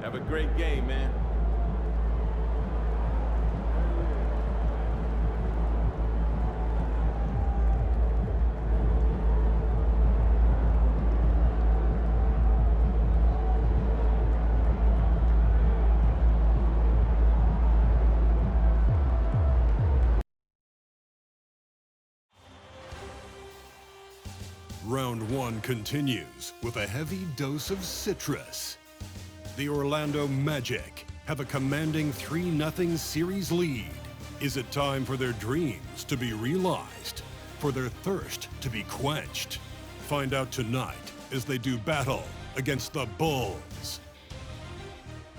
Have a great game, man. Round one continues with a heavy dose of citrus. The Orlando Magic have a commanding 3-0 series lead. Is it time for their dreams to be realized? For their thirst to be quenched? Find out tonight as they do battle against the Bulls.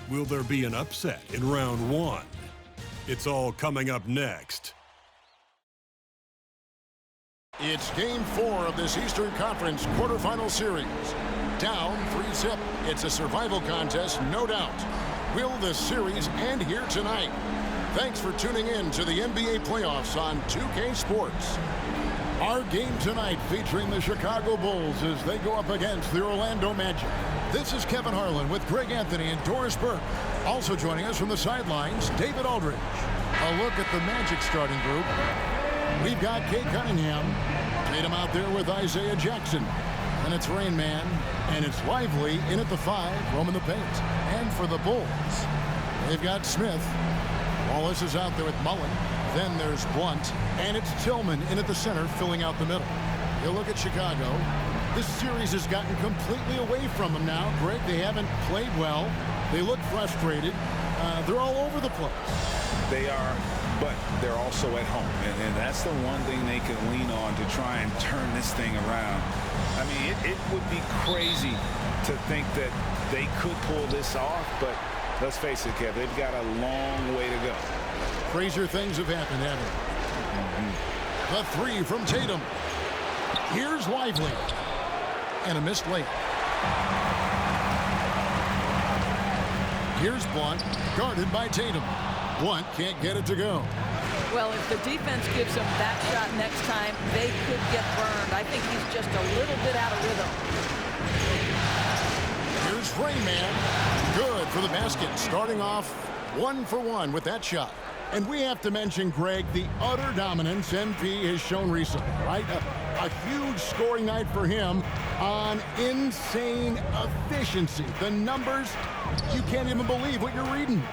Will there be an upset in round one? It's all coming up next. It's Game 4 of this Eastern Conference quarterfinal series. Down 3-0. It's a survival contest, no doubt. Will the series end here tonight? Thanks for tuning in to the NBA playoffs on 2K Sports. Our game tonight featuring the Chicago Bulls as they go up against the Orlando Magic. This is Kevin Harlan with Greg Anthony and Doris Burke. Also joining us from the sidelines, David Aldridge. A look at the Magic starting group. We've got Kay Cunningham. Tatum out there with Isaiah Jackson. And it's Rainman. And it's Lively in at the 5, roaming the paint. And for the Bulls, they've got Smith. Wallace is out there with Mullen. Then there's Blunt. And it's Tillman in at the center, filling out the middle. You look at Chicago. This series has gotten completely away from them now. Greg, they haven't played well. They look frustrated. They're all over the place. They are, but they're also at home. And that's the one thing they can lean on to try and turn this thing around. I mean, it would be crazy to think that they could pull this off, but let's face it, Kev, they've got a long way to go. Crazier things have happened, haven't they? The 3 from Tatum. Here's Lively. And a missed layup. Here's Blunt, guarded by Tatum. Blunt can't get it to go. Well, if the defense gives him that shot next time, they could get burned. I think he's just a little bit out of rhythm. Here's Rainman. Good for the basket. Starting off 1 for 1 with that shot. And we have to mention, Greg, the utter dominance MP has shown recently, right? A huge scoring night for him on insane efficiency. The numbers, you can't even believe what you're reading.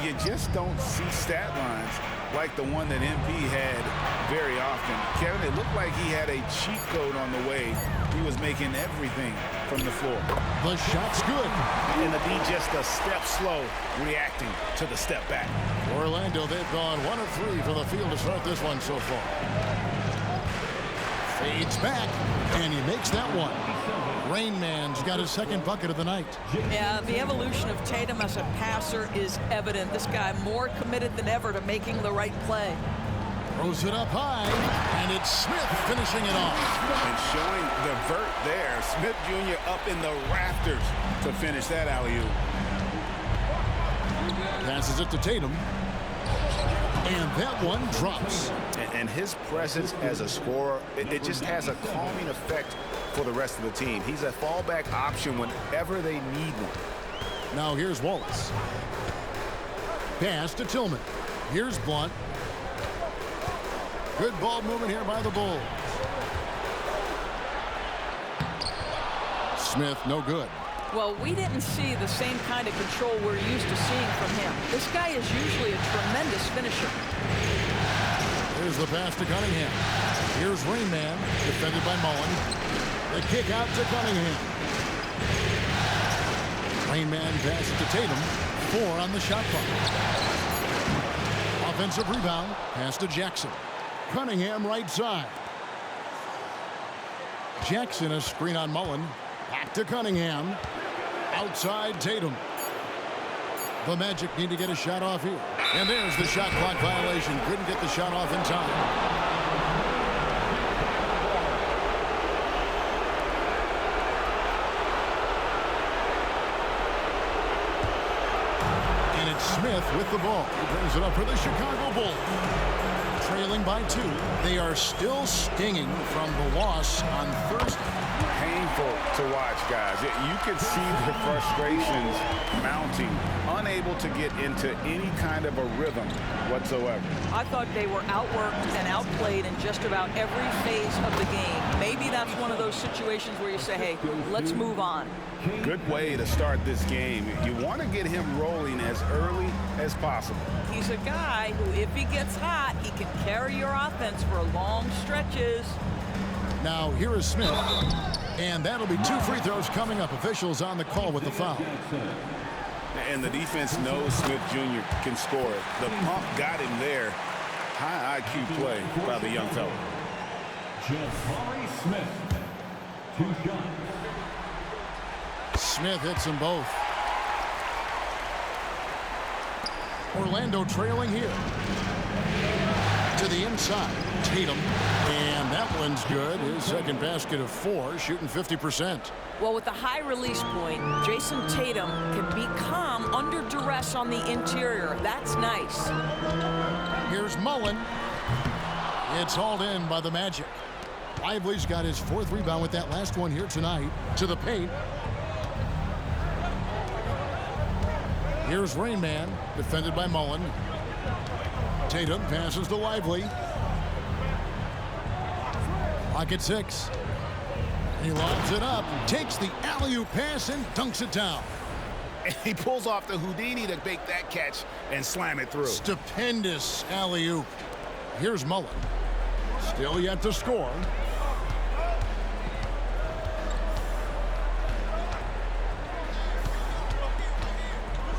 You just don't see stat lines like the one that MP had very often. Kevin, it looked like he had a cheat code on the way. He was making everything from the floor. The shot's good. And to be just a step slow, reacting to the step back. Orlando, they've gone 1 of 3 for the field to start this one so far. Fades back, and he makes that one. Rainman's got his second bucket of the night. Yeah, the evolution of Tatum as a passer is evident. This guy more committed than ever to making the right play. Throws it up high, and it's Smith finishing it off. And showing the vert there. Smith Jr. up in the rafters to finish that alley-oop. Passes it to Tatum. And that one drops. And his presence as a scorer, it just has a calming effect for the rest of the team. He's a fallback option whenever they need one. Now here's Wallace. Pass to Tillman. Here's Blunt. Good ball movement here by the Bulls. Smith, no good. Well, we didn't see the same kind of control we're used to seeing from him. This guy is usually a tremendous finisher. Here's the pass to Cunningham. Here's Rainman, defended by Mullen. The kick out to Cunningham. Rainman passes to Tatum. 4 on the shot clock. Offensive rebound. Pass to Jackson. Cunningham right side. Jackson a screen on Mullen. Back to Cunningham. Outside Tatum. The Magic need to get a shot off here. And there's the shot clock violation. Couldn't get the shot off in time. And it's Smith with the ball. He brings it up for the Chicago Bulls. Trailing trailing by 2. They are still stinging from the loss on Thursday. Painful to watch, guys. You can see the frustrations mounting, unable to get into any kind of a rhythm whatsoever. I thought they were outworked and outplayed in just about every phase of the game. Maybe that's one of those situations where you say, hey, let's move on. Good way to start this game. You want to get him rolling as early as possible. He's a guy who, if he gets hot, he can carry your offense for long stretches. Now, here is Smith. And that'll be 2 free throws coming up. Officials on the call with the foul. And the defense knows Smith Jr. can score. The pump got him there. High IQ play by the young fellow. Smith, 2 shots. Smith hits them both. Orlando trailing here. To the inside. Tatum. And that one's good. His second basket of 4, shooting 50%. Well, with the high release point, Jason Tatum can be calm under duress on the interior. That's nice. Here's Mullen. It's hauled in by the Magic. Lively's got his 4th rebound with that last one here tonight. To the paint. Here's Rainman, defended by Mullen. Tatum passes to Lively. Clock at 6. He lobs it up, takes the alley-oop pass and dunks it down. And he pulls off the Houdini to make that catch and slam it through. Stupendous alley-oop. Here's Mullen. Still yet to score.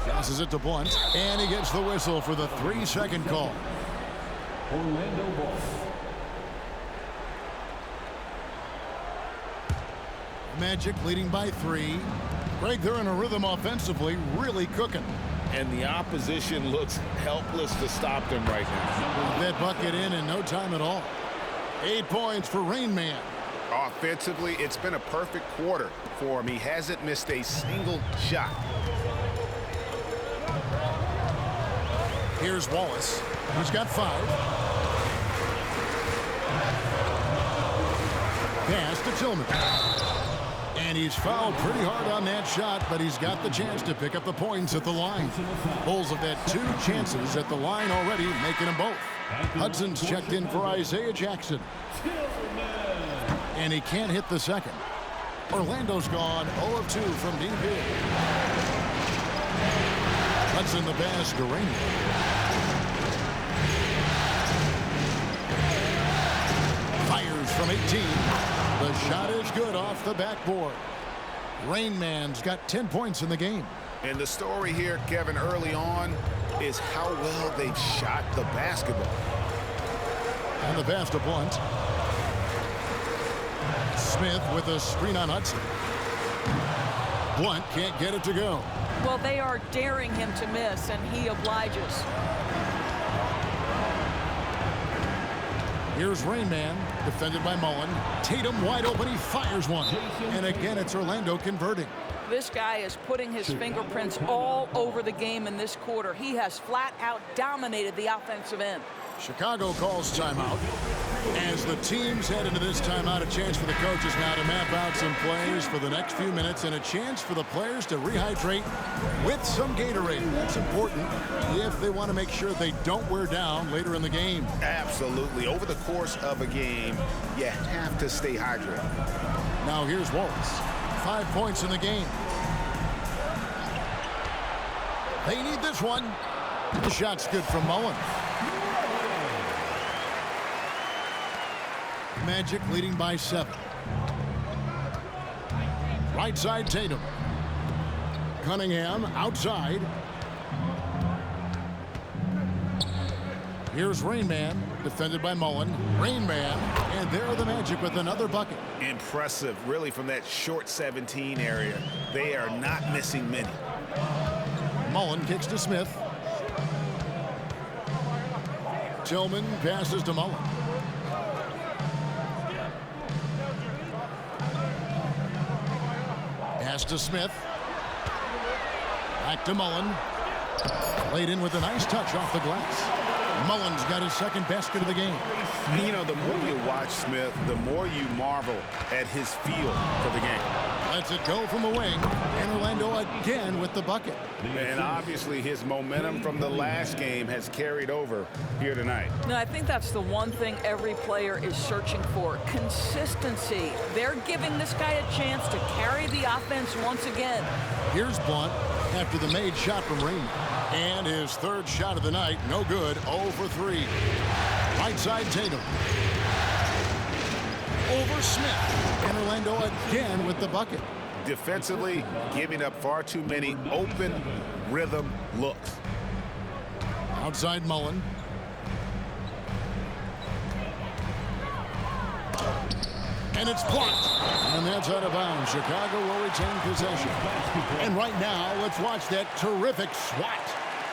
Passes it to Blunt, and he gets the whistle for the 3-second call. Orlando ball. Magic leading by 3. Greg, they're in a rhythm offensively, really cooking. And the opposition looks helpless to stop them right now. That bucket in no time at all. 8 points for Rainman. Offensively, it's been a perfect quarter for him. He hasn't missed a single shot. Here's Wallace. He's got 5. Pass to Tillman. And he's fouled pretty hard on that shot, but he's got the chance to pick up the points at the line. Bulls have had 2 chances at the line already, making them both. Hudson's checked in for Isaiah Jackson. And he can't hit the second. Orlando's gone 0 of 2 from deep here. Hudson the pass to Rainman. Fires from 18. The shot is good off the backboard. Rainman's got 10 points in the game. And the story here, Kevin, early on is how well they've shot the basketball. And the pass to Blunt. Smith with a screen on Hudson. Blunt can't get it to go. Well, they are daring him to miss, and he obliges. Here's Rainman, defended by Mullen. Tatum wide open, he fires one. And again, it's Orlando converting. This guy is putting his fingerprints all over the game in this quarter. He has flat out dominated the offensive end. Chicago calls timeout. As the teams head into this timeout, a chance for the coaches now to map out some plays for the next few minutes and a chance for the players to rehydrate with some Gatorade. That's important if they want to make sure they don't wear down later in the game. Absolutely. Over the course of a game, you have to stay hydrated. Now here's Wallace. 5 points in the game. They need this one. The shot's good from Mullen. Magic leading by 7. Right side Tatum. Cunningham outside. Here's Rainman, defended by Mullen. Rainman, and there are the Magic with another bucket. Impressive, really, from that short 17 area. They are not missing many. Mullen kicks to Smith. Tillman passes to Mullen. Pass to Smith. Back to Mullen. Laid in with a nice touch off the glass. Mullen's got his second basket of the game. You know, the more you watch Smith, the more you marvel at his feel for the game. Lets it go from the wing, and Orlando again with the bucket. And obviously his momentum from the last game has carried over here tonight. No, I think that's the one thing every player is searching for. Consistency. They're giving this guy a chance to carry the offense once again. Here's Blunt after the made shot from Rainman. And his third shot of the night, no good, 0 for 3. Right side Tatum. Over Smith. And Orlando again with the bucket. Defensively, giving up far too many open rhythm looks. Outside Mullen. And it's blocked. And that's out of bounds. Chicago will retain possession. And right now, let's watch that terrific swat.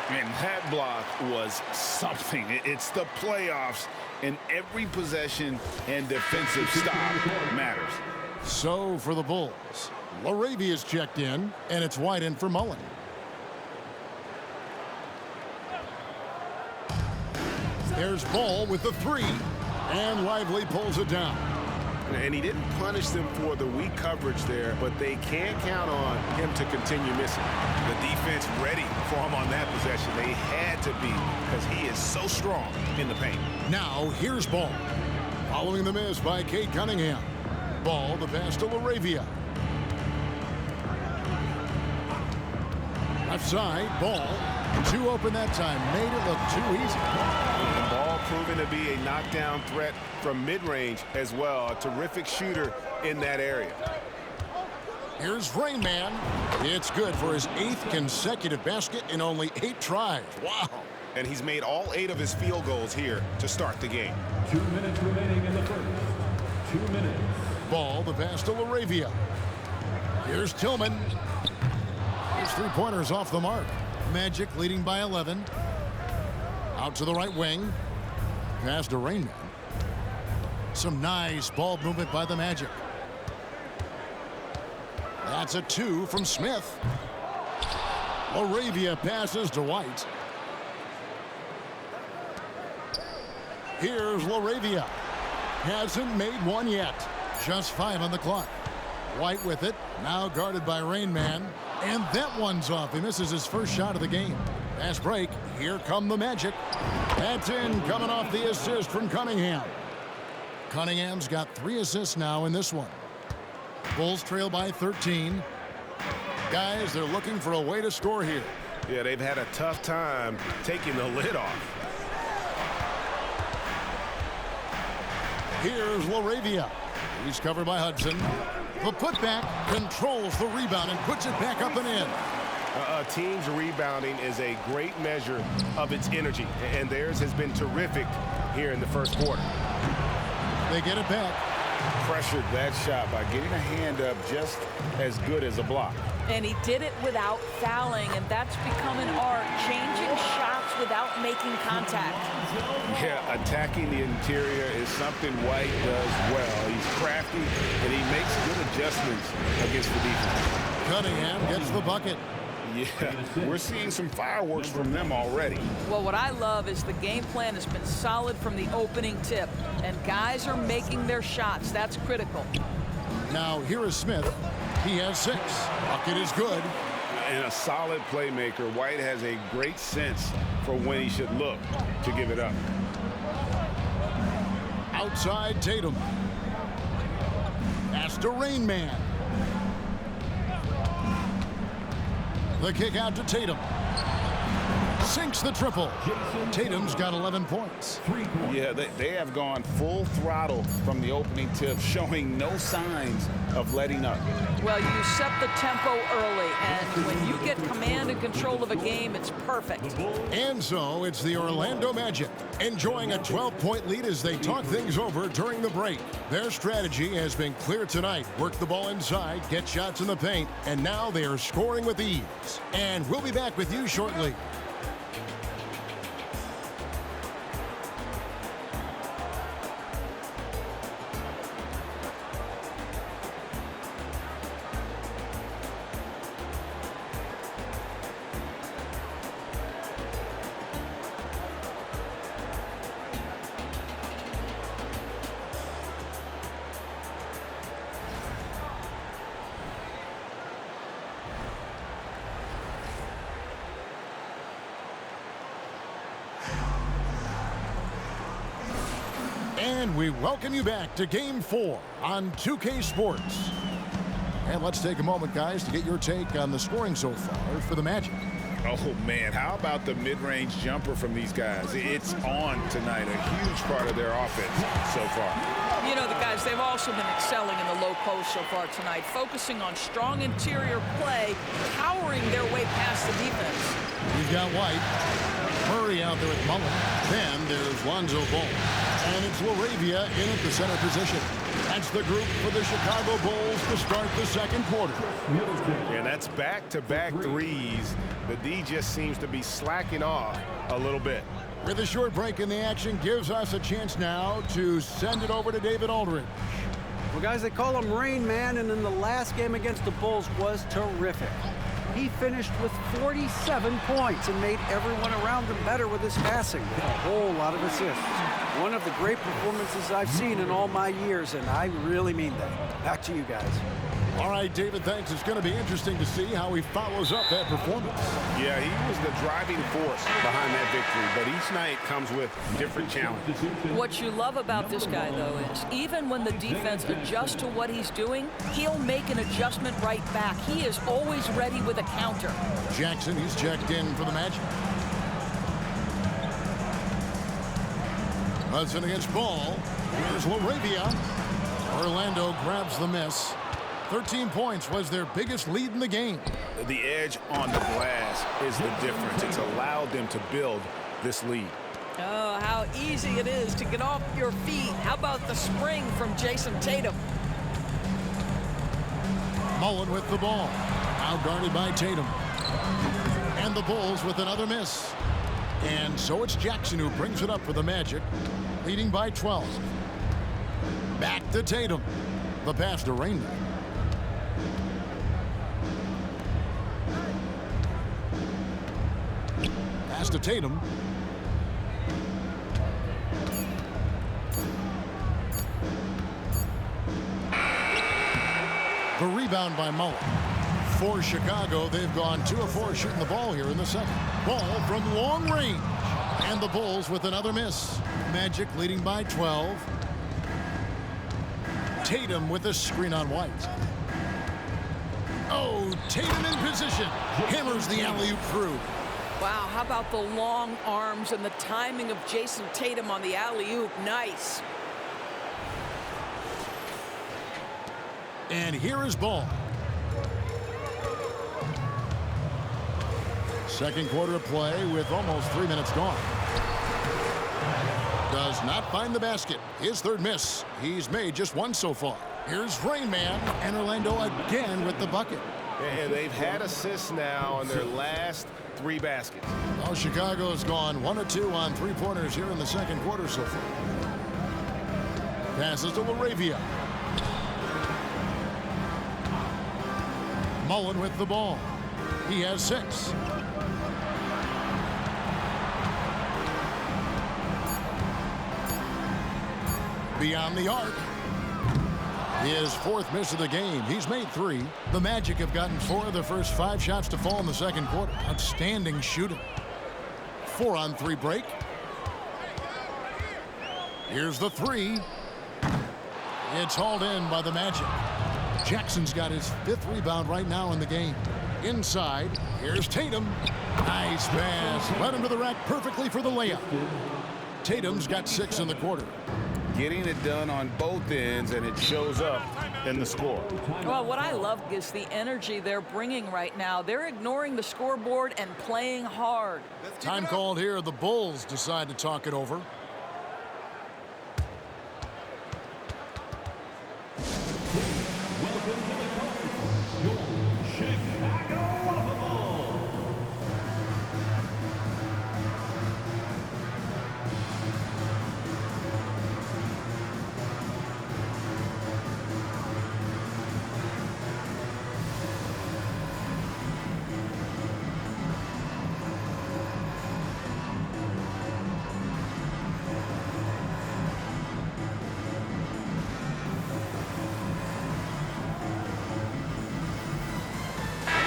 And that block was something. It's the playoffs, and every possession and defensive stop matters. So for the Bulls, Laravia's checked in, and it's wide in for Mullen. There's Ball with the three, and Lively pulls it down. And he didn't punish them for the weak coverage there, but they can't count on him to continue missing. The defense ready for him on that possession. They had to be, because he is so strong in the paint. Now here's Ball. Following the miss by Cade Cunningham. Ball, the pass to Laravia. Left side, Ball. Two open that time. Made it look too easy. And Ball proving to be a knockdown threat from mid-range as well. A terrific shooter in that area. Here's Rainman. It's good for his 8th consecutive basket in only 8 tries. Wow. And he's made all 8 of his field goals here to start the game. 2 minutes remaining in the first. 2 minutes. Ball, the pass to Laravia. Here's Tillman. His 3-pointers off the mark. Magic leading by 11. Out to the right wing. Pass to Rainman. Some nice ball movement by the Magic. That's a 2 from Smith. Laravia passes to White. Here's Laravia. Hasn't made one yet. Just 5 on the clock. White with it. Now guarded by Rainman. And that one's off. He misses his first shot of the game. Fast break. Here come the Magic. That's in, coming off the assist from Cunningham. Cunningham's got 3 assists now in this one. Bulls trail by 13. Guys, they're looking for a way to score here. Yeah, they've had a tough time taking the lid off. Here's Laravia. He's covered by Hudson. The putback controls the rebound and puts it back up and in. A team's rebounding is a great measure of its energy, and theirs has been terrific here in the first quarter. They get it back. Pressured that shot by getting a hand up just as good as a block. And he did it without fouling, and that's become an art, changing shots without making contact. Yeah, attacking the interior is something White does well. He's crafty, and he makes good adjustments against the defense. Cunningham gets the bucket. Yeah, we're seeing some fireworks from them already. Well, what I love is the game plan has been solid from the opening tip, and guys are making their shots. That's critical. Now here is Smith. He has 6. Bucket is good. And a solid playmaker, White has a great sense for when he should look to give it up. Outside Tatum. Pass to Rainman. The kick out to Tatum. Sinks the triple. Tatum's got 11 points. Yeah, they have gone full throttle from the opening tip, showing no signs of letting up. Well, you set the tempo early, and when you get command and control of a game, it's perfect. And so it's the Orlando Magic enjoying a 12-point lead as they talk things over during the break. Their strategy has been clear tonight. Work the ball inside, get shots in the paint, and now they are scoring with ease. And we'll be back with you shortly. And we welcome you back to Game 4 on 2K Sports. And let's take a moment, guys, to get your take on the scoring so far for the Magic. Oh, man, how about the mid-range jumper from these guys? It's on tonight, a huge part of their offense so far. You know, the guys, they've also been excelling in the low post so far tonight, focusing on strong interior play, powering their way past the defense. We've got White, Murray out there with Mullen. Then there's Lonzo Ball. And it's LaRavia in at the center position. That's the group for the Chicago Bulls to start the second quarter. And that's back-to-back threes. The D just seems to be slacking off a little bit. With a short break in the action, gives us a chance now to send it over to David Aldridge. Well, guys, they call him Rainman, and in the last game against the Bulls was terrific. He finished with 47 points and made everyone around him better with his passing, with a whole lot of assists. One of the great performances I've seen in all my years, and I really mean that. Back to you guys. All right, David, thanks. It's going to be interesting to see how he follows up that performance. Yeah, he was the driving force behind that victory, but each night comes with different challenges. What you love about this guy, though, is even when the defense adjusts to what he's doing, he'll make an adjustment right back. He is always ready with a counter. Jackson, he's checked in for the Magic. Hudson against Ball. Here's LaRavia. Orlando grabs the miss. 13 points was their biggest lead in the game. The edge on the glass is the difference. It's allowed them to build this lead. Oh, how easy it is to get off your feet. How about the spring from Jason Tatum? Mullen with the ball. Now guarded by Tatum. And the Bulls with another miss. And so it's Jackson who brings it up for the Magic, leading by 12. Back to Tatum. The pass to Rainman. Pass to Tatum. The rebound by Mullen. For Chicago, they've gone 2 of 4 shooting the ball here in the second. Ball from long range. And the Bulls with another miss. Magic leading by 12. Tatum with a screen on White. Oh, Tatum in position. Hammers the alley-oop through. Wow, how about the long arms and the timing of Jason Tatum on the alley-oop? Nice. And here is Ball. Second quarter of play with almost 3 minutes gone. Does not find the basket. His third miss. He's made just one so far. Here's Rainman, and Orlando again with the bucket. And they've had assists now on their last 3 baskets. Well, Chicago's gone 1 of 2 on 3-pointers here in the second quarter so far. Passes to LaRavia. Mullen with the ball. He has 6. Beyond the arc. His 4th miss of the game. He's made 3. The Magic have gotten 4 of their first 5 shots to fall in the second quarter. Outstanding shooting. 4-on-3 break. Here's the 3. It's hauled in by the Magic. Jackson's got his 5th rebound right now in the game. Inside, here's Tatum. Nice pass. Led him to the rack perfectly for the layup. Tatum's got 6 in the quarter. Getting it done on both ends, and it shows up in the score. Well, what I love is the energy they're bringing right now. They're ignoring the scoreboard and playing hard. Time called here. The Bulls decide to talk it over.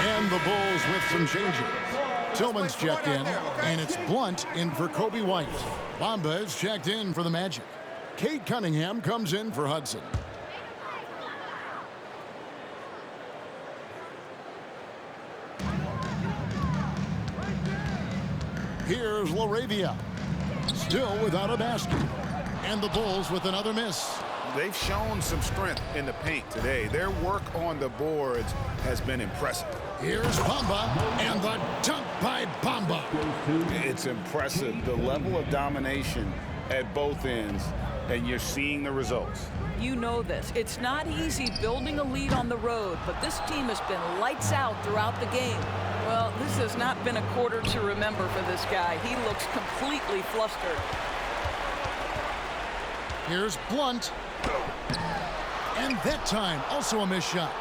And the Bulls with some changes. Tillman's checked in, and it's Blunt in for Kobe White. Bamba is checked in for the Magic. Cade Cunningham comes in for Hudson. Here's LaRavia. Still without a basket. And the Bulls with another miss. They've shown some strength in the paint today. Their work on the boards has been impressive. Here's Bamba, and the dunk by Bamba. It's impressive, the level of domination at both ends, and you're seeing the results. You know this. It's not easy building a lead on the road, but this team has been lights out throughout the game. Well, this has not been a quarter to remember for this guy. He looks completely flustered. Here's Blunt. And that time, also a missed shot.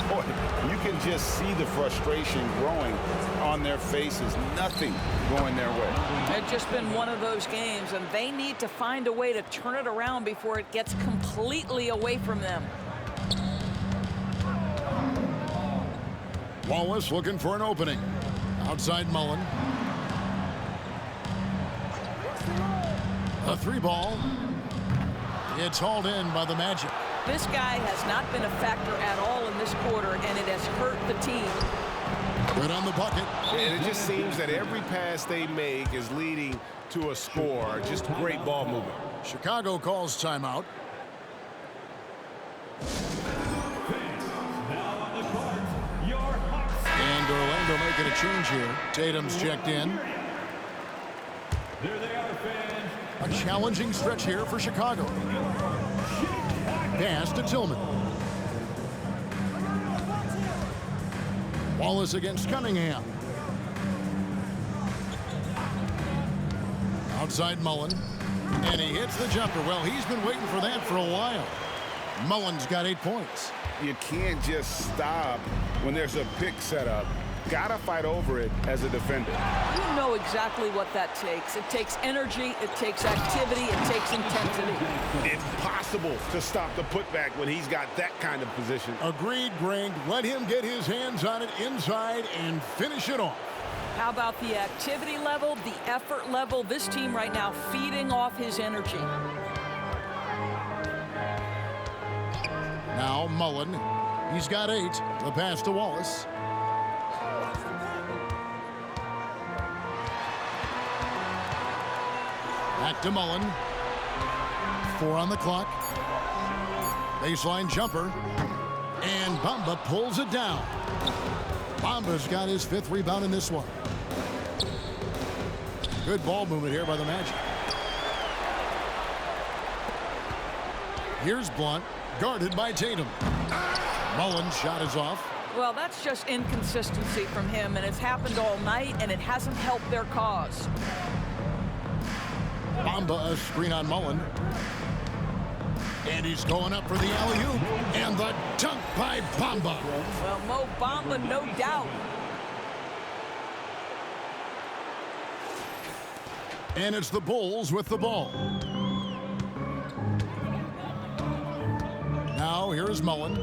Boy, you can just see the frustration growing on their faces. Nothing going their way. It's just been one of those games, and they need to find a way to turn it around before it gets completely away from them. Wallace looking for an opening. Outside Mullen. A three ball. It's hauled in by the Magic. This guy has not been a factor at all in this quarter, and it has hurt the team. Good on the bucket. And it just seems that every pass they make is leading to a score. Just great ball movement. Chicago calls timeout. Now on the court, your Hawks. And Orlando making a change here. Tatum's checked in. There they are, fans. A challenging stretch here for Chicago. Pass to Tillman. Wallace against Cunningham. Outside Mullen. And he hits the jumper. Well, he's been waiting for that for a while. Mullen's got 8 points. You can't just stop when there's a pick set up. Gotta fight over it as a defender. You know exactly what that takes. It takes energy, it takes activity, it takes intensity. It's possible to stop the putback when he's got that kind of position. Agreed, Greg. Let him get his hands on it inside and finish it off. How about the activity level, the effort level? This team right now feeding off his energy. Now Mullen. He's got 8. The pass to Wallace. Back to Mullen. 4 on the clock. Baseline jumper. And Bamba pulls it down. Bamba's got his 5th rebound in this one. Good ball movement here by the Magic. Here's Blunt, guarded by Tatum. Mullen's shot is off. Well, that's just inconsistency from him, and it's happened all night, and it hasn't helped their cause. Bamba a screen on Mullen. And he's going up for the alley-oop. And the dunk by Bamba. Well, Mo Bamba, no doubt. And it's the Bulls with the ball. Now here's Mullen.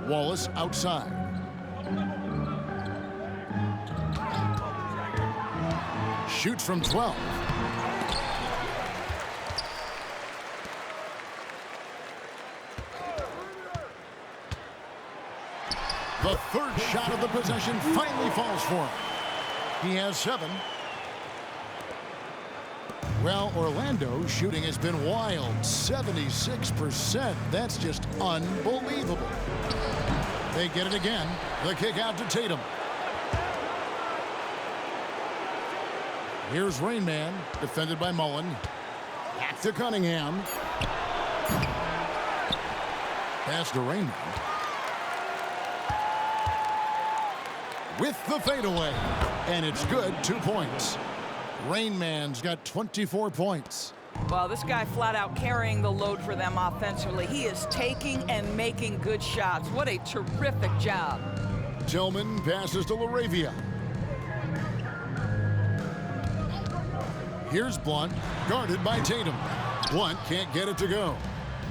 Wallace outside. Shoots from 12. The third shot of the possession finally falls for him. He has 7. Well, Orlando's shooting has been wild. 76%. That's just unbelievable. They get it again. The kick out to Tatum. Here's Rainman, defended by Mullen. Back to Cunningham. Pass to Rainman. With the fadeaway. And it's good, 2 points. Rainman's got 24 points. Well, this guy flat out carrying the load for them offensively. He is taking and making good shots. What a terrific job. Tillman passes to LaRavia. Here's Blunt, guarded by Tatum. Blunt can't get it to go.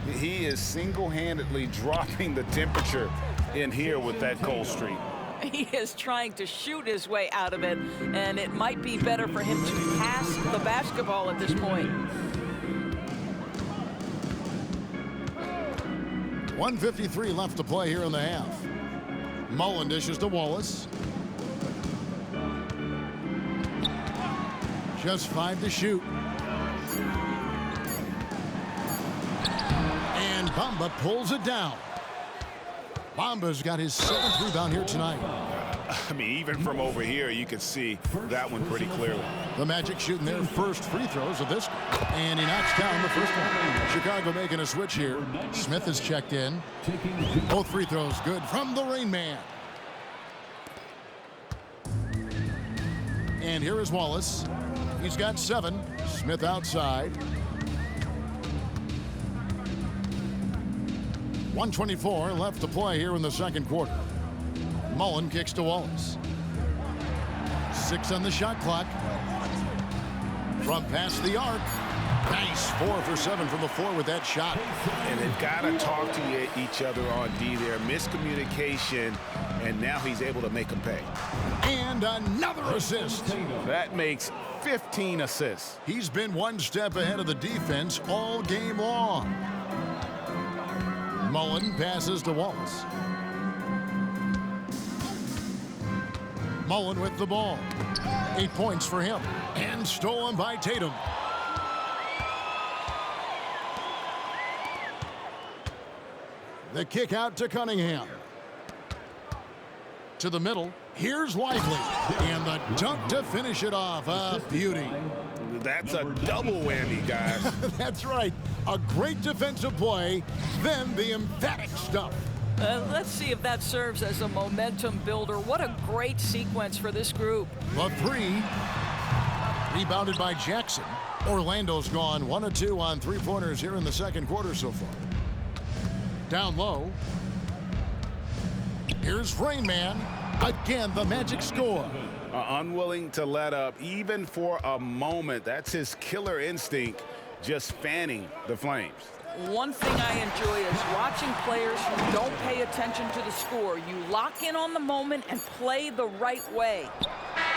He is single-handedly dropping the temperature in here with that cold streak. He is trying to shoot his way out of it, and it might be better for him to pass the basketball at this point. 1:53 left to play here in the half. Mullen dishes to Wallace. Just 5 to shoot. And Bamba pulls it down. Bamba's got his 7th rebound here tonight. I mean, even from over here, you can see that one pretty clearly. The Magic shooting their first free throws of this game. And he knocks down the first one. Chicago making a switch here. Smith is checked in. Both free throws good from the Rainman. And here is Wallace. He's got 7. Smith outside. 1:24 left to play here in the second quarter. Mullen kicks to Wallace. 6 on the shot clock. From past the arc. Nice. 4 for 7 from the floor with that shot. And they've got to talk to each other on D there. Miscommunication, and now he's able to make them pay. And another assist. That makes 15 assists. He's been one step ahead of the defense all game long. Mullen passes to Wallace. Mullen with the ball. 8 points for him. And stolen by Tatum. The kick out to Cunningham. To the middle. Here's Lively. And the dunk to finish it off. A beauty. That's a double whammy, guys. That's right. A great defensive play, then the emphatic stuff. Let's see if that serves as a momentum builder. What a great sequence for this group. The 3. Rebounded by Jackson. Orlando's gone 1 of 2 on 3-pointers here in the second quarter so far. Down low. Here's Rainman. Again, the Magic score. Unwilling to let up, even for a moment. That's his killer instinct, just fanning the flames. One thing I enjoy is watching players who don't pay attention to the score. You lock in on the moment and play the right way.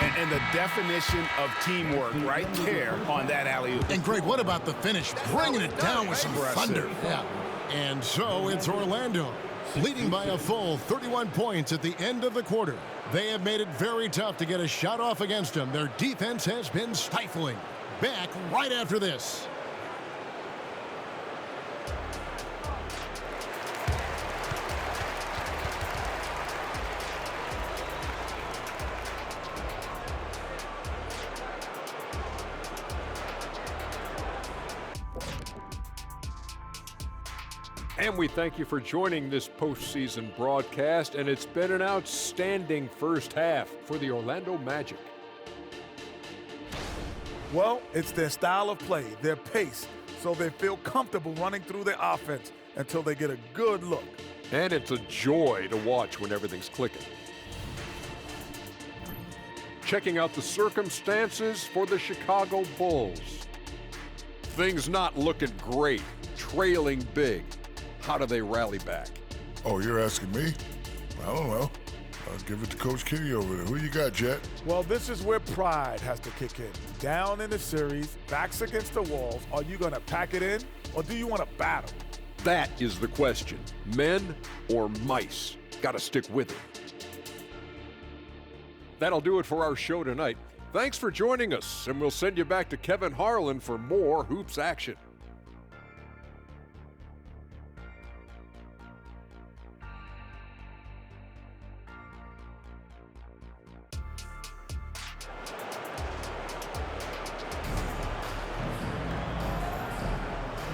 And the definition of teamwork right there on that alley-oop. And Greg, what about the finish? Bringing it down with some Impressive. thunder. Yeah. And so it's Orlando, leading by a full 31 points at the end of the quarter. They have made it very tough to get a shot off against them. Their defense has been stifling. Back right after this. And we thank you for joining this postseason broadcast, and it's been an outstanding first half for the Orlando Magic. Well, it's their style of play, their pace, so they feel comfortable running through their offense until they get a good look. And it's a joy to watch when everything's clicking. Checking out the circumstances for the Chicago Bulls. Things not looking great, trailing big. How do they rally back? Oh, you're asking me? I don't know. I'll give it to Coach Kitty over there. Who you got, Jet? Well, this is where pride has to kick in. Down in the series, backs against the walls, are you going to pack it in or do you want to battle? That is the question. Men or mice? Got to stick with it. That'll do it for our show tonight. Thanks for joining us, and we'll send you back to Kevin Harlan for more hoops action.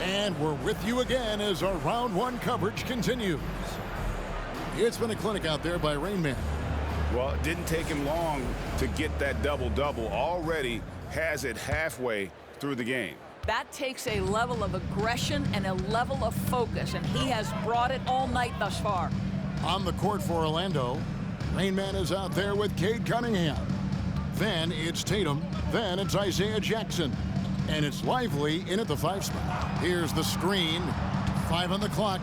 And we're with you again as our round one coverage continues. It's been a clinic out there by Rainman. Well, it didn't take him long to get that double-double. Already has it halfway through the game. That takes a level of aggression and a level of focus, and he has brought it all night thus far. On the court for Orlando, Rainman is out there with Cade Cunningham. Then it's Tatum. Then it's Isaiah Jackson. And it's Lively in at the 5 spot. Here's the screen. 5 on the clock.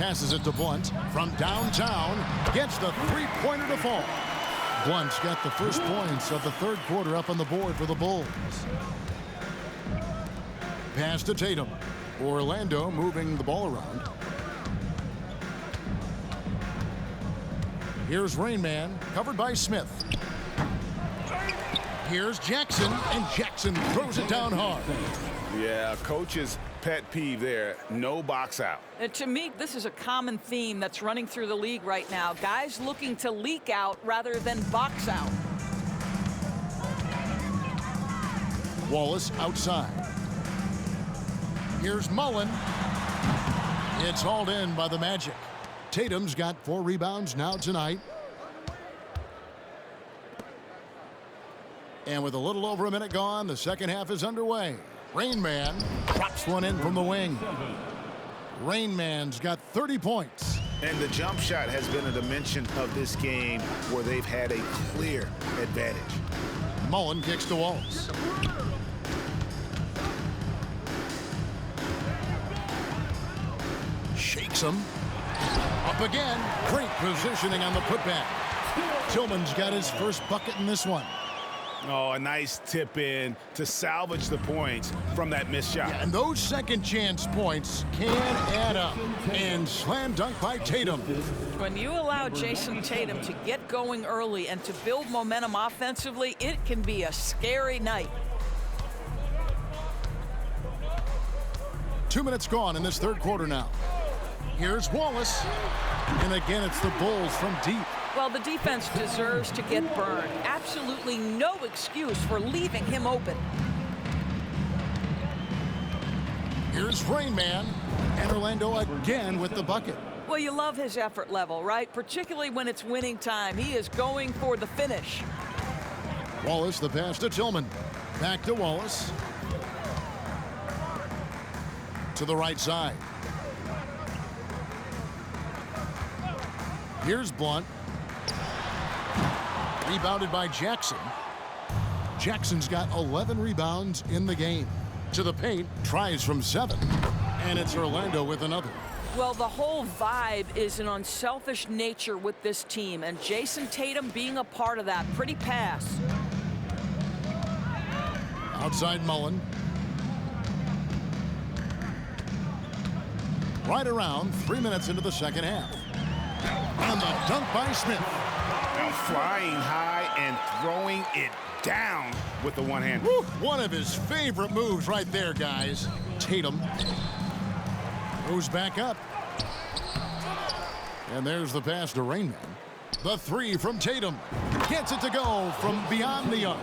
Passes it to Blunt from downtown. Gets the three-pointer to fall. Blunt's got the first points of the third quarter up on the board for the Bulls. Pass to Tatum. Orlando moving the ball around. Here's Rainman, covered by Smith. Here's Jackson, and Jackson throws it down hard. Yeah, coach's pet peeve there, no box out. To me, this is a common theme that's running through the league right now. Guys looking to leak out rather than box out. Wallace outside. Here's Mullen. It's hauled in by the Magic. Tatum's got 4 rebounds now tonight. And with a little over a minute gone, the second half is underway. Rainman drops one in from the wing. Rainman's got 30 points. And the jump shot has been a dimension of this game where they've had a clear advantage. Mullen kicks to Wallace. Shakes him. Up again. Great positioning on the putback. Tillman's got his first bucket in this one. Oh, a nice tip in to salvage the points from that missed shot. Yeah, and those second chance points can add up. And slam dunk by Tatum. When you allow Jason Tatum to get going early and to build momentum offensively, it can be a scary night. 2 minutes gone in this third quarter now. Here's Wallace. And again, it's the Bulls from deep. Well, the defense deserves to get burned. Absolutely no excuse for leaving him open. Here's Rainman. And Orlando again with the bucket. Well, you love his effort level, right? Particularly when it's winning time. He is going for the finish. Wallace, the pass to Tillman. Back to Wallace. To the right side. Here's Blunt. Rebounded by Jackson. Jackson's got 11 rebounds in the game. To the paint, tries from 7. And it's Orlando with another. Well, the whole vibe is an unselfish nature with this team, and Jason Tatum being a part of that. Pretty pass. Outside Mullen. Right around 3 minutes into the second half. And the dunk by Smith. Now flying high and throwing it down with the one hand. Woo, one of his favorite moves right there, guys. Tatum goes back up. And there's the pass to Rainman. The 3 from Tatum. Gets it to go from beyond the arc.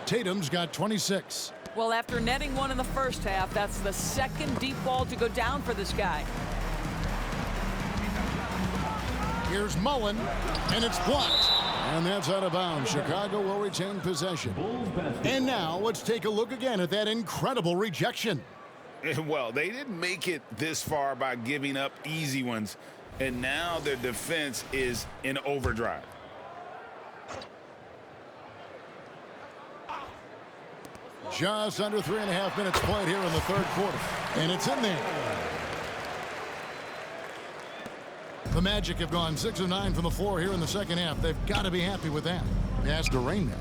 Tatum's got 26. Well, after netting one in the first half, that's the second deep ball to go down for this guy. Here's Mullen, and it's blocked. And that's out of bounds. Chicago will retain possession. And now let's take a look again at that incredible rejection. Well, they didn't make it this far by giving up easy ones, and now their defense is in overdrive. Just under 3.5 minutes played here in the third quarter. And it's in there. The Magic have gone 6 of 9 from the floor here in the second half. They've got to be happy with that. Pass to Rainman.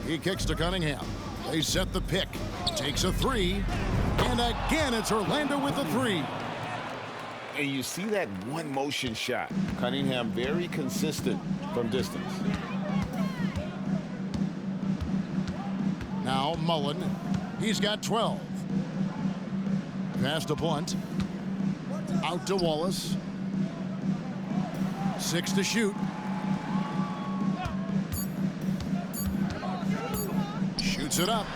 He kicks to Cunningham. They set the pick. Takes a 3. And again, it's Orlando with the 3. And you see that one motion shot. Cunningham very consistent from distance. Now Mullen. He's got 12. Pass to Blunt. Out to Wallace. 6 to shoot. Shoots it up.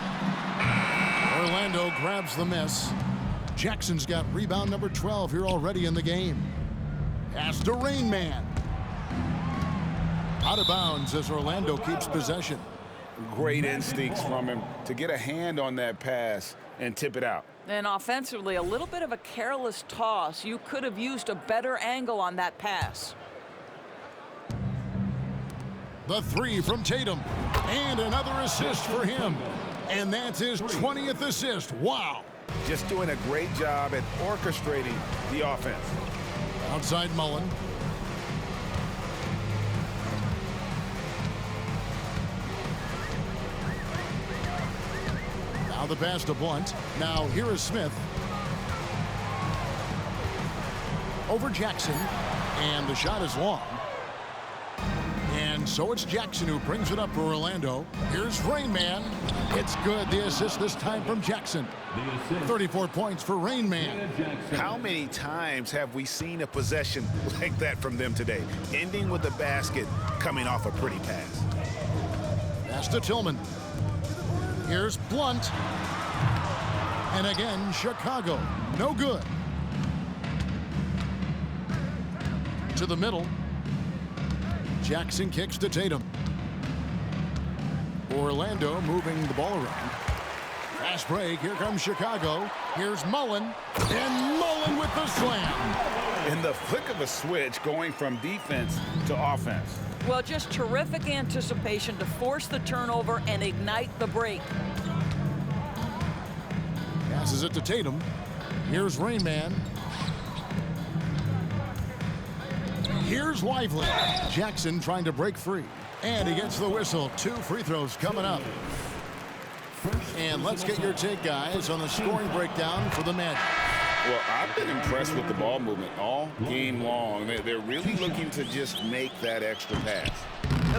Orlando grabs the miss. Jackson's got rebound number 12 here already in the game. Pass to Rainman. Out of bounds as Orlando keeps possession. Great instincts from him to get a hand on that pass and tip it out. And offensively, a little bit of a careless toss. You could have used a better angle on that pass. The 3 from Tatum. And another assist for him. And that's his 20th assist. Wow. Just doing a great job at orchestrating the offense. Outside Mullen. Now the pass to Blunt. Now here is Smith. Over Jackson. And the shot is long. And so it's Jackson who brings it up for Orlando. Here's Rainman. It's good. The assist this time from Jackson. 34 points for Rainman. How many times have we seen a possession like that from them today? Ending with a basket, coming off a pretty pass. Pass to Tillman. Here's Blunt. And again, Chicago. No good. To the middle. Jackson kicks to Tatum. Orlando moving the ball around. Fast break. Here comes Chicago. Here's Mullen. And Mullen with the slam. In the flick of a switch, going from defense to offense. Well, just terrific anticipation to force the turnover and ignite the break. Passes it to Tatum. Here's Rainman. Here's Lively. Jackson trying to break free. And he gets the whistle. 2 free throws coming up. And let's get your take, guys, on the scoring breakdown for the Magic. Well, I've been impressed with the ball movement all game long. They're really looking to just make that extra pass.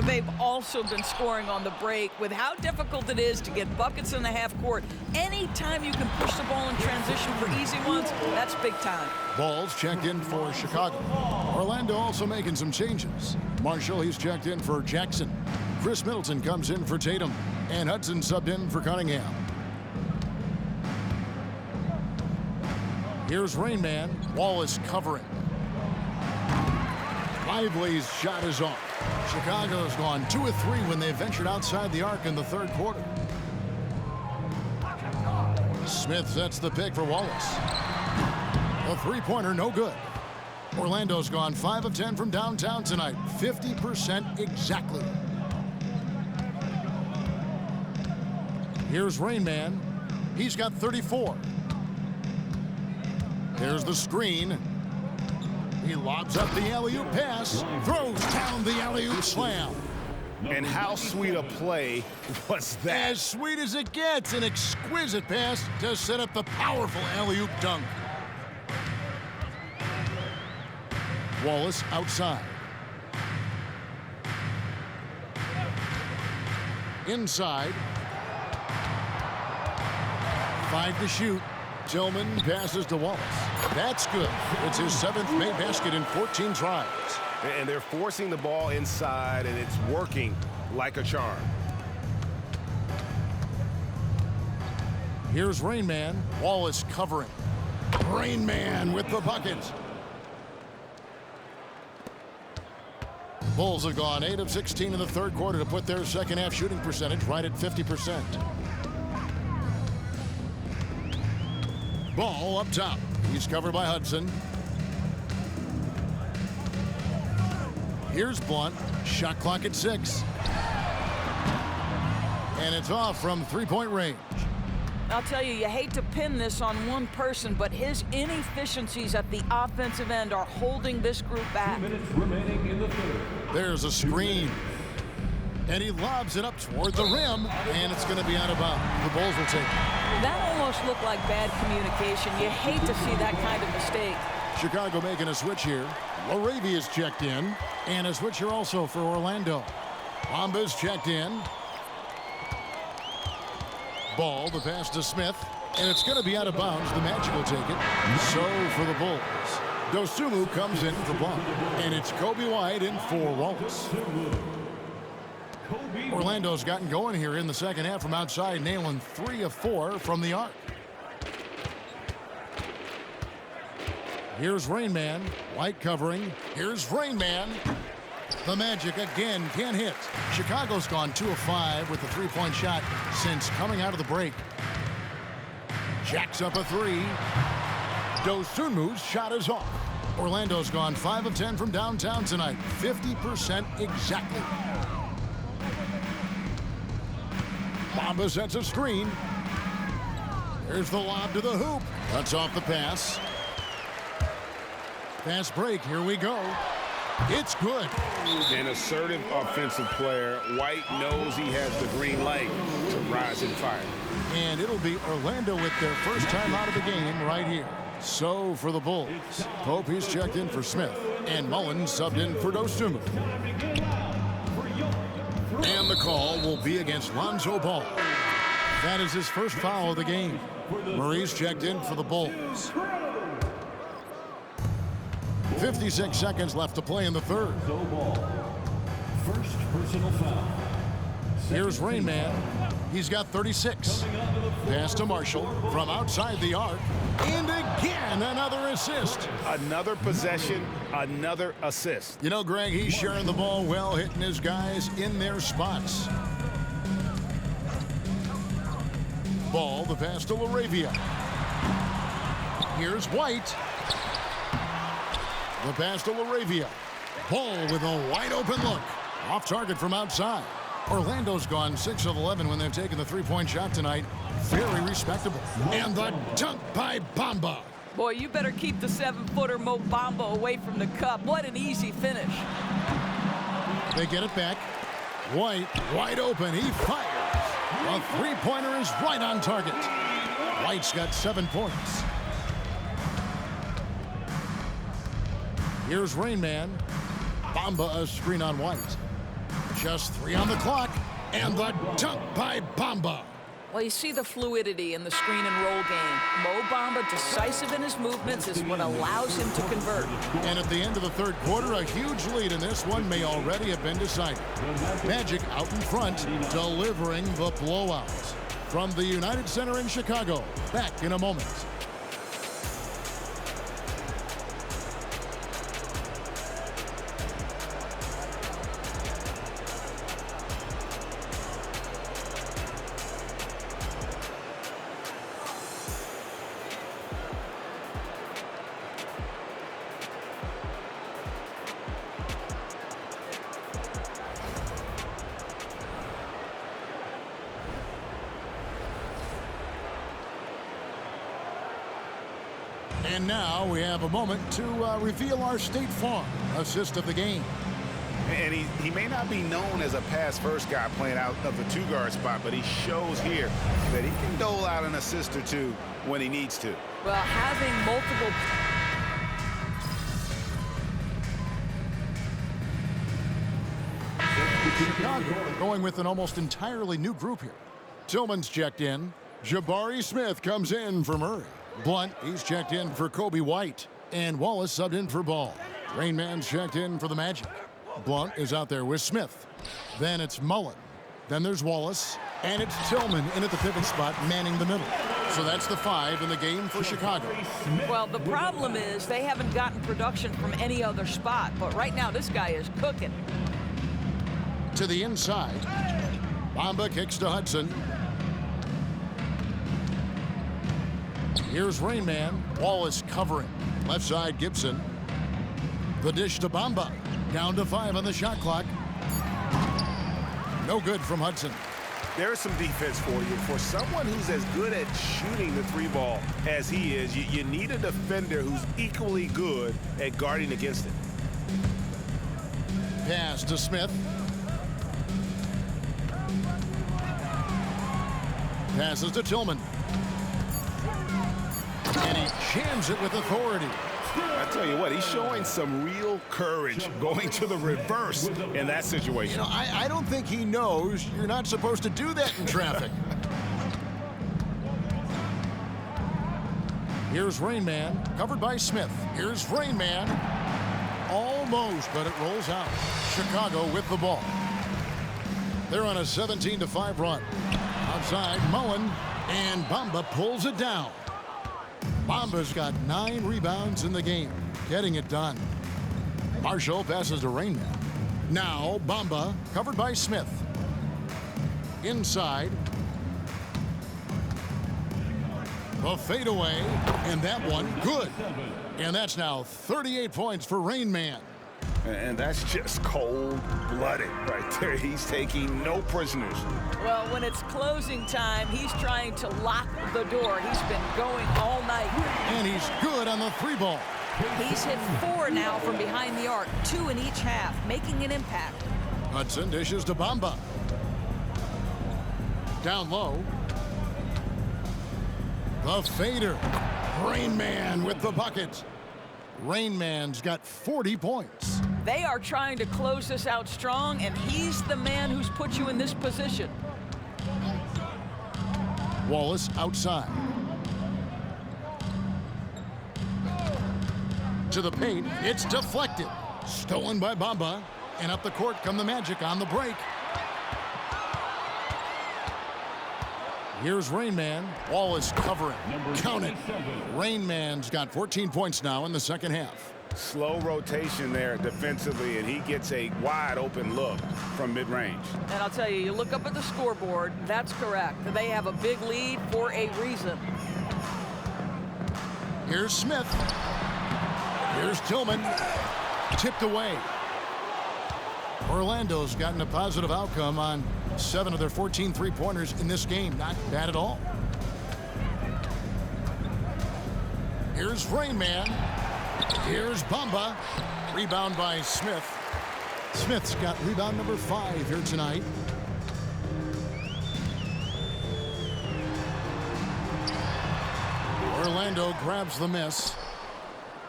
They've also been scoring on the break. With how difficult it is to get buckets in the half court, anytime you can push the ball in transition for easy ones, that's big time. Ball's checked in for Chicago. Orlando also making some changes. Marshall, he's checked in for Jackson. Chris Middleton comes in for Tatum. And Hudson subbed in for Cunningham. Here's Rainman. Wallace covering. Lively's shot is off. Chicago's gone 2 of 3 when they ventured outside the arc in the third quarter. Smith sets the pick for Wallace. A three-pointer, no good. Orlando's gone 5 of 10 from downtown tonight. 50% exactly. Here's Rainman. He's got 34. There's the screen. He lobs up the alley-oop pass. Throws down the alley-oop slam. And how sweet a play was that? As sweet as it gets. An exquisite pass to set up the powerful alley-oop dunk. Wallace outside. Inside. 5 to shoot. Tillman passes to Wallace. That's good. It's his 7th made basket in 14 tries. And they're forcing the ball inside, and it's working like a charm. Here's Rainman. Wallace covering. Rainman with the bucket. Bulls have gone 8 of 16 in the third quarter to put their second half shooting percentage right at 50%. Ball up top. He's covered by Hudson. Here's Blunt. Shot clock at 6. And it's off from three-point range. I'll tell you, you hate to pin this on one person, but his inefficiencies at the offensive end are holding this group back. 2 minutes remaining in the third. There's a screen. And he lobs it up toward the rim, and it's going to be out of bounds. The Bulls will take it. That almost looked like bad communication. You hate to see that kind of mistake. Chicago making a switch here. Laravia's checked in, and a switch here also for Orlando. Bomba's checked in. Ball, the pass to Smith, and it's going to be out of bounds. The Magic will take it. So for the Bulls, Dosunmu comes in for Blunt, and it's Kobe White in for Wallace. Orlando's gotten going here in the second half from outside, nailing 3 of 4 from the arc. Here's Rainman. White covering. Here's Rainman. The Magic again can't hit. Chicago's gone 2 of 5 with the three-point shot since coming out of the break. Jacks up a 3. Dosunmu's shot is off. Orlando's gone 5 of 10 from downtown tonight. 50% exactly. Bamba sets a screen. Here's the lob to the hoop. Cuts off the pass. Fast break, here we go. It's good. An assertive offensive player. White knows he has the green light to rise and fire. And it'll be Orlando with their first time out of the game right here. So for the Bulls, Pope, he's checked in for Smith, and Mullen subbed in for Dosunmu. And the call will be against Lonzo Ball. That is his first foul of the game. Murray's checked in for the Bulls. 56 seconds left to play in the third. First personal foul. Here's Rainman. He's got 36. Pass to Marshall from outside the arc. And again, another assist. Another possession, another assist. You know, Greg, he's sharing the ball well, hitting his guys in their spots. Ball, the pass to LaRavia. Here's White. The pass to LaRavia. Ball with a wide open look. Off target from outside. Orlando's gone 6 of 11 when they've taken the three-point shot tonight. Very respectable. And the dunk by Bamba. Boy, you better keep the 7-footer Mo Bamba away from the cup. What an easy finish. They get it back. White, wide open. He fires. A three-pointer is right on target. White's got 7 points. Here's Rainman. Bamba a screen on White. Just 3 on the clock. And the dunk by Bamba. Well, you see the fluidity in the screen and roll game. Mo Bamba, decisive in his movements, is what allows him to convert. And at the end of the third quarter, a huge lead in this one may already have been decided. Magic out in front, delivering the blowout. From the United Center in Chicago, back in a moment. And now we have a moment to reveal our State Farm assist of the game. And he may not be known as a pass-first guy playing out of the two-guard spot, but he shows here that he can dole out an assist or two when he needs to. Well, having multiple... Chicago going with an almost entirely new group here. Tillman's checked in. Jabari Smith comes in for Murray. Blunt, he's checked in for Kobe White. And Wallace subbed in for Ball. Rainman's checked in for the Magic. Blunt is out there with Smith. Then it's Mullen. Then there's Wallace. And it's Tillman in at the pivot spot, manning the middle. So that's the 5 in the game for Chicago. Well, the problem is they haven't gotten production from any other spot. But right now, this guy is cooking. To the inside. Bamba kicks to Hudson. Here's Rainman. Wallace covering. Left side, Gibson. The dish to Bamba. Down to 5 on the shot clock. No good from Hudson. There's some defense for you. For someone who's as good at shooting the 3-ball as he is, you need a defender who's equally good at guarding against it. Pass to Smith. Passes to Tillman. And he jams it with authority. I tell you what, he's showing some real courage going to the reverse in that situation. You know, I don't think he knows you're not supposed to do that in traffic. Here's Rainman, covered by Smith. Here's Rainman. Almost, but it rolls out. Chicago with the ball. They're on a 17-5 run. Outside, Mullen, and Bamba pulls it down. Bamba's got 9 rebounds in the game, getting it done. Marshall passes to Rainman. Now Bamba, covered by Smith. Inside. The fadeaway, and that one good. And that's now 38 points for Rainman. And that's just cold-blooded right there. He's taking no prisoners. Well, when it's closing time, he's trying to lock the door. He's been going all night. And he's good on the 3-ball. He's hit 4 now from behind the arc, 2 in each half, making an impact. Hudson dishes to Bamba. Down low. The fader. Rainman with the bucket. Rainman's got 40 points. They are trying to close this out strong, and he's the man who's put you in this position. Wallace outside. To the paint, it's deflected. Stolen by Bamba. And up the court come the Magic on the break. Here's Rainman. Wallace covering. Count it. Rainman's got 14 points now in the second half. Slow rotation there defensively, and he gets a wide open look from mid-range. And I'll tell you, you look up at the scoreboard, that's correct. They have a big lead for a reason. Here's Smith. Here's Tillman. Tipped away. Orlando's gotten a positive outcome on 7 of their 14 three-pointers in this game. Not bad at all. Here's Rainman. Here's Bamba. Rebound by Smith. Smith's got rebound number 5 here tonight. Orlando grabs the miss.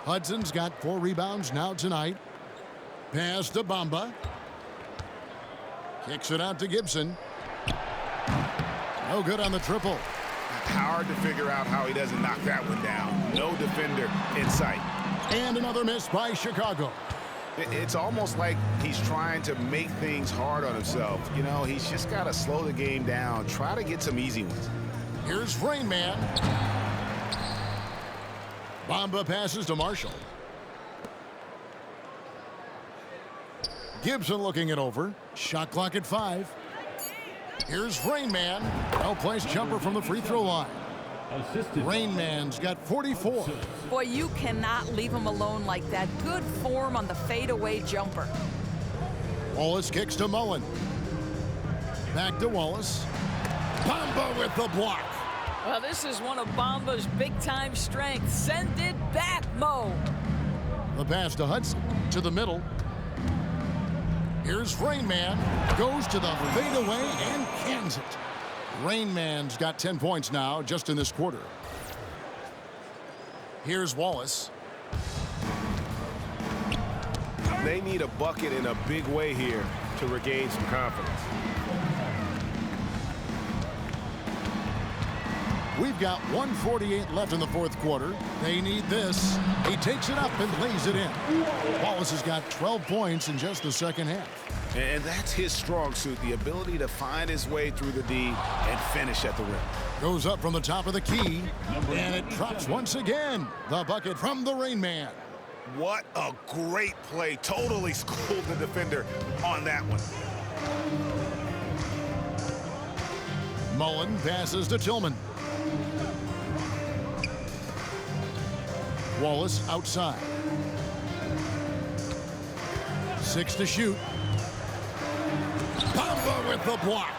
Hudson's got 4 rebounds now tonight. Pass to Bamba. Kicks it out to Gibson. No good on the triple. Hard to figure out how he doesn't knock that one down. No defender in sight. And another miss by Chicago. It's almost like he's trying to make things hard on himself. You know, he's just got to slow the game down. Try to get some easy ones. Here's Rainman. Bamba passes to Marshall. Gibson looking it over. Shot clock at 5. Here's Rainman. Well-placed jumper from the free throw line. Rainman's got 44. Boy, you cannot leave him alone like that. Good form on the fadeaway jumper. Wallace kicks to Mullen. Back to Wallace. Bamba with the block. Well, this is one of Bamba's big-time strengths. Send it back, Mo. The pass to Hudson. To the middle. Here's Rainman. Goes to the fadeaway and cans it. Rainman's got 10 points now just in this quarter. Here's Wallace. They need a bucket in a big way here to regain some confidence. We've got 1:48 left in the fourth quarter. They need this. He takes it up and lays it in. Wallace has got 12 points in just the second half. And that's his strong suit, the ability to find his way through the D and finish at the rim. Goes up from the top of the key, and it drops once again. The bucket from the Rainman. What a great play. Totally schooled the defender on that one. Mullen passes to Tillman. Wallace outside. 6 to shoot. Bamba with the block.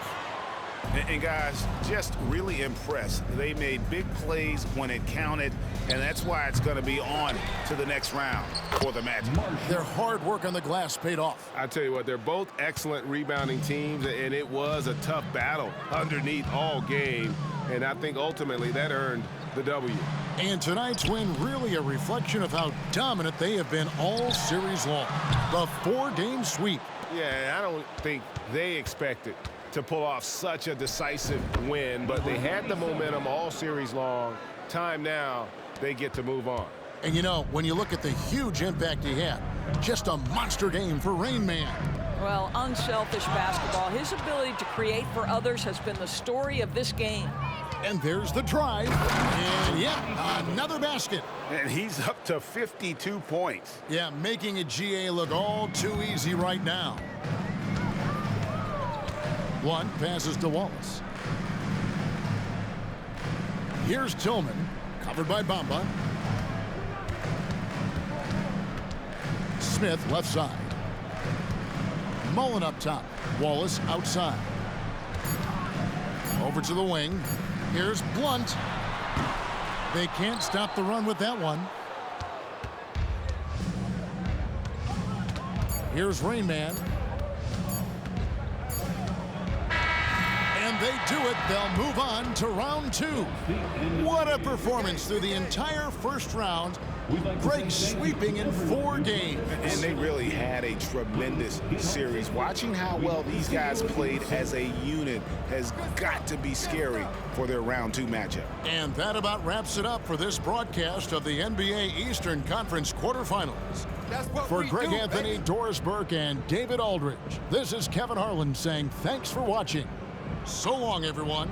And guys, just really impressed. They made big plays when it counted, and that's why it's going to be on to the next round for the Magic. Their hard work on the glass paid off. I tell you what, they're both excellent rebounding teams, and it was a tough battle underneath all game, and I think ultimately that earned the W. And tonight's win really a reflection of how dominant they have been all series long. The 4-game sweep. Yeah, I don't think they expected to pull off such a decisive win, but they had the momentum all series long. Time now, they get to move on. And you know, when you look at the huge impact he had, just a monster game for Rainman. Well, unselfish basketball. His ability to create for others has been the story of this game. And there's the drive. And yeah, another basket. And he's up to 52 points. Yeah, making a GA look all too easy right now. Blunt passes to Wallace. Here's Tillman, covered by Bamba. Smith left side. Mullen up top. Wallace outside. Over to the wing. Here's Blunt. They can't stop the run with that one. Here's Rainman. And they do it. They'll move on to round 2. What a performance through the entire first round. Greg sweeping in 4 games. And they really had a tremendous series. Watching how well these guys played as a unit has got to be scary for their round 2 matchup. And that about wraps it up for this broadcast of the NBA Eastern Conference quarterfinals. For Greg Anthony, Doris Burke, and David Aldridge, this is Kevin Harlan saying thanks for watching. So long, everyone.